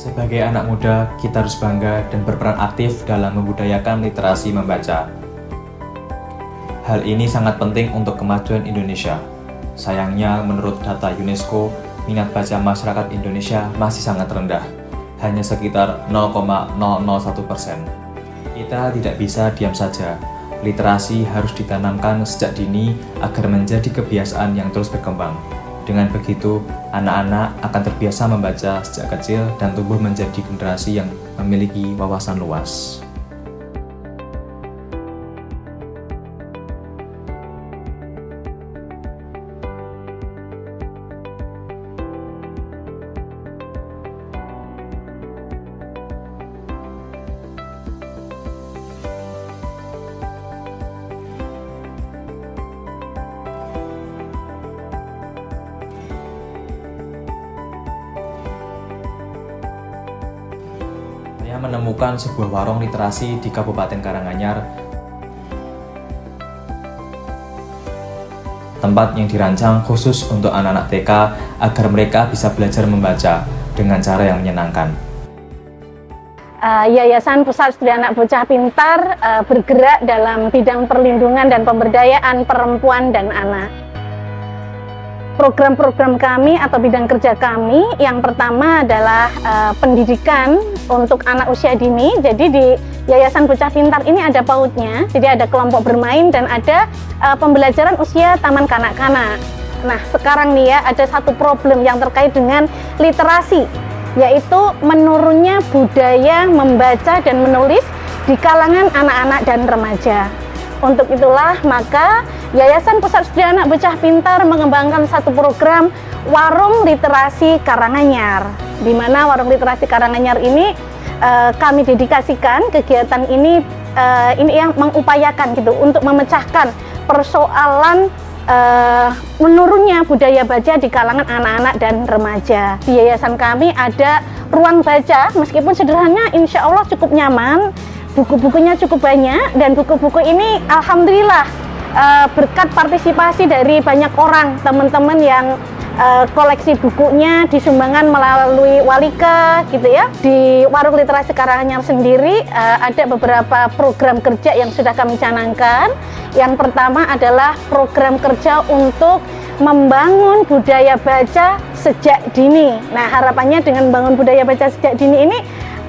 Sebagai anak muda, kita harus bangga dan berperan aktif dalam membudayakan literasi membaca. Hal ini sangat penting untuk kemajuan Indonesia. Sayangnya, menurut data UNESCO, minat baca masyarakat Indonesia masih sangat rendah, hanya sekitar 0,001%. Kita tidak bisa diam saja. Literasi harus ditanamkan sejak dini agar menjadi kebiasaan yang terus berkembang. Dengan begitu, anak-anak akan terbiasa membaca sejak kecil dan tumbuh menjadi generasi yang memiliki wawasan luas. Saya menemukan sebuah warung literasi di Kabupaten Karanganyar, tempat yang dirancang khusus untuk anak-anak TK agar mereka bisa belajar membaca dengan cara yang menyenangkan. Yayasan Pusat Studi Anak Bocah Pintar bergerak dalam bidang perlindungan dan pemberdayaan perempuan dan anak. Program-program kami atau bidang kerja kami yang pertama adalah pendidikan untuk anak usia dini. Jadi di Yayasan Bocah Pintar ini ada PAUD-nya, jadi ada kelompok bermain dan ada pembelajaran usia taman kanak-kanak. Nah, sekarang nih ya ada satu problem yang terkait dengan literasi, yaitu menurunnya budaya membaca dan menulis di kalangan anak-anak dan remaja. Untuk itulah maka Yayasan Pusat Studi Anak Bocah Pintar mengembangkan satu program Warung Literasi Karanganyar, di mana Warung Literasi Karanganyar ini kami dedikasikan kegiatan ini yang mengupayakan gitu untuk memecahkan persoalan menurunnya budaya baca di kalangan anak-anak dan remaja. Di yayasan kami ada ruang baca, meskipun sederhana, insya Allah cukup nyaman. Buku-bukunya cukup banyak dan buku-buku ini alhamdulillah berkat partisipasi dari banyak orang, teman-teman yang koleksi bukunya disumbangkan melalui Walika gitu ya. Di Warung Literasi Karanganyar sendiri ada beberapa program kerja yang sudah kami canangkan. Yang pertama adalah program kerja untuk membangun budaya baca sejak dini. Nah, harapannya dengan membangun budaya baca sejak dini ini,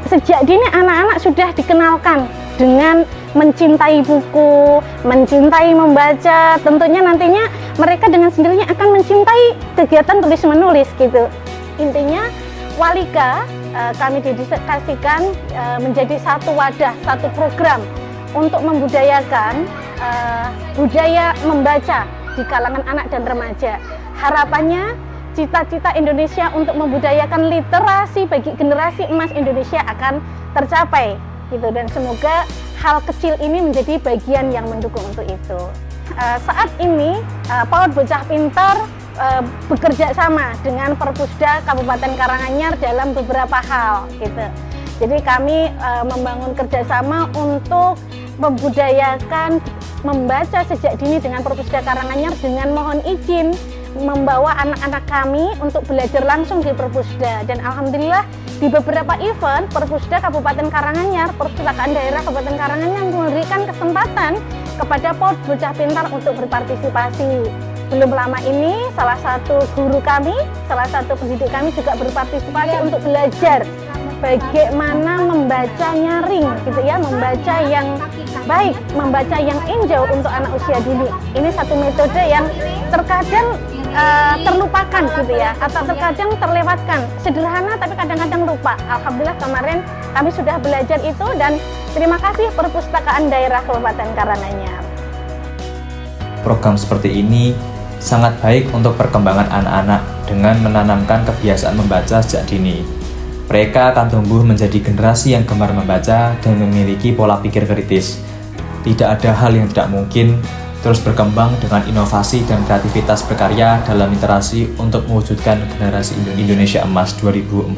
sejak dini anak-anak sudah dikenalkan dengan mencintai buku, mencintai membaca. Tentunya nantinya mereka dengan sendirinya akan mencintai kegiatan tulis-menulis gitu. Intinya Walika kami dedikasikan menjadi satu wadah, satu program untuk membudayakan budaya membaca di kalangan anak dan remaja. Harapannya cita-cita Indonesia untuk membudayakan literasi bagi generasi emas Indonesia akan tercapai gitu, dan semoga hal kecil ini menjadi bagian yang mendukung untuk itu. Saat ini PAUD Bocah Pintar bekerja sama dengan Perpusda Kabupaten Karanganyar dalam beberapa hal gitu. Jadi kami membangun kerjasama untuk membudayakan membaca sejak dini dengan Perpusda Karanganyar dengan mohon izin membawa anak-anak kami untuk belajar langsung di Perpusda. Dan alhamdulillah di beberapa event Perpusda Kabupaten Karanganyar, Perpustakaan Daerah Kabupaten Karanganyar memberikan kesempatan kepada PAUD Bocah Pintar untuk berpartisipasi. Belum lama ini salah satu guru kami, salah satu pendidik kami juga berpartisipasi untuk belajar bagaimana membaca nyaring gitu ya, membaca yang baik, membaca yang enjoy untuk anak usia dini. Ini satu metode yang terkadang terlupakan gitu ya, atau terkadang terlewatkan. Sederhana tapi kadang-kadang lupa. Alhamdulillah kemarin kami sudah belajar itu, dan terima kasih Perpustakaan Daerah Kabupaten Karanganyar. Program seperti ini sangat baik untuk perkembangan anak-anak dengan menanamkan kebiasaan membaca sejak dini. Mereka akan tumbuh menjadi generasi yang gemar membaca dan memiliki pola pikir kritis. Tidak ada hal yang tidak mungkin. Terus berkembang dengan inovasi dan kreativitas berkarya dalam literasi untuk mewujudkan generasi Indonesia Emas 2045.